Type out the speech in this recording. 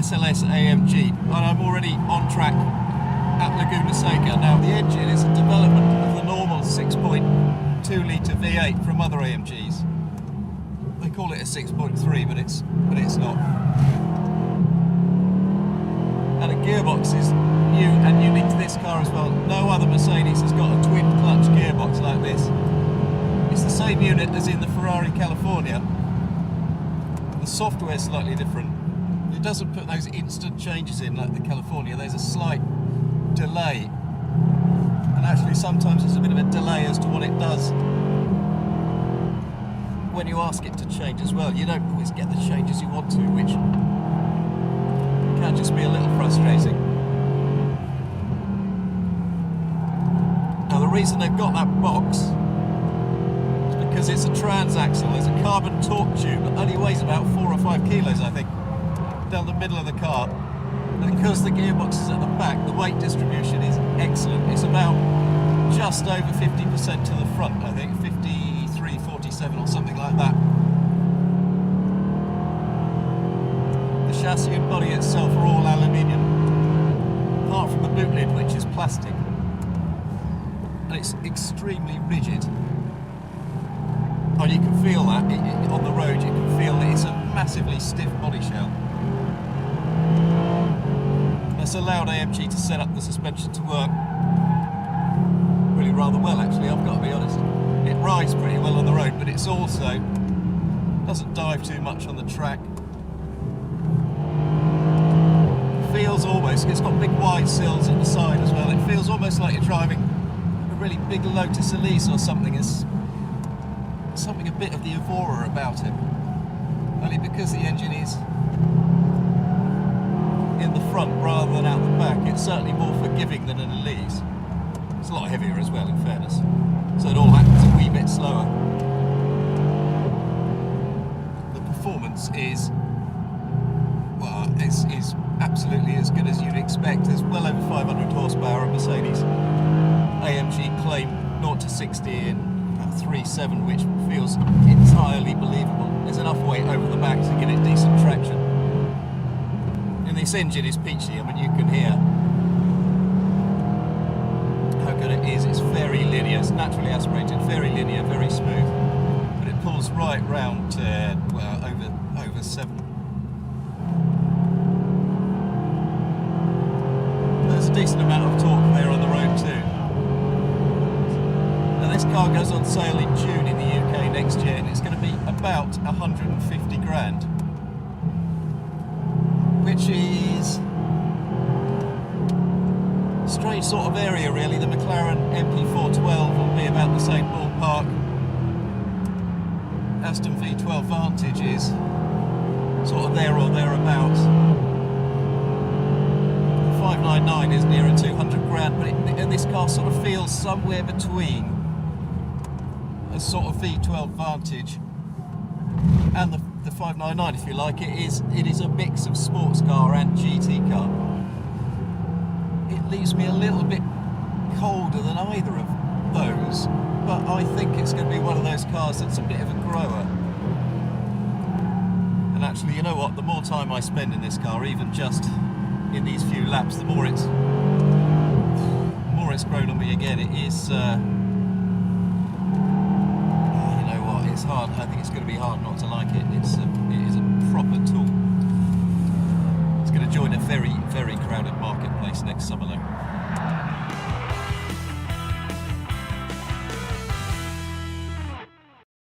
SLS AMG, and I'm already on track at Laguna Seca. Now the engine is a development of the normal 6.2 litre V8 from other AMGs. They call it a 6.3, but it's not. And the gearbox is new and unique to this car as well. No other Mercedes has got a twin clutch gearbox like this. It's the same unit as in the Ferrari California. The software is slightly different. It doesn't put those instant changes in like the California. There's a slight delay, and actually sometimes there's a bit of a delay as to what it does when you ask it to change as well. You don't always get the changes you want to, which can just be a little frustrating. Now the reason they've got that box is because it's a transaxle. There's a carbon torque tube that only weighs about 4 or 5 kilos, I think, down the middle of the car. And because the gearbox is at the back, the weight distribution is excellent. It's about just over 50% to the front, I think, 53, 47 or something like that. The chassis and body itself are all aluminium, apart from the boot lid, which is plastic. And it's extremely rigid. And you can feel that on the road. You can feel that it's a massively stiff body shell. It's allowed AMG to set up the suspension to work really rather well, actually, I've got to be honest. It rides pretty well on the road, but it's also doesn't dive too much on the track. Feels almost, it's got big wide sills at the side as well. It feels almost like you're driving a really big Lotus Elise or something. It's something a bit of the Evora about it, only because the engine is in the front rather than out the back. It's certainly more forgiving than an Elise. It's a lot heavier as well, in fairness, so it all happens a wee bit slower. The performance is, well, is absolutely as good as you'd expect. There's well over 500 horsepower. A Mercedes AMG claim 0 to 60 in 3.7, which feels entirely believable. There's enough weight over the back to give it decent traction. And this engine is peachy. I mean, you can hear how good it is. It's very linear, it's naturally aspirated, very linear, very smooth. But it pulls right round to, well, over 7. There's a decent amount of torque there on the road too. Now this car goes on sale in June in the UK next year, and it's going to be about 150 grand. Which is a strange sort of area really. The McLaren MP412 will be about the same ballpark. Aston V12 Vantage is sort of there or thereabouts. The 599 is nearer 200 grand, but and this car sort of feels somewhere between a sort of V12 Vantage and the 599, if you like. It is a mix of sports car and GT car. It leaves me a little bit colder than either of those, but I think it's going to be one of those cars that's a bit of a grower. And actually, you know what, the more time I spend in this car, even just in these few laps, the more it's grown on me again. It is it's hard. I think it's going to be hard not to like it. It is a proper tool. It's going to join a very, very crowded marketplace next summer though.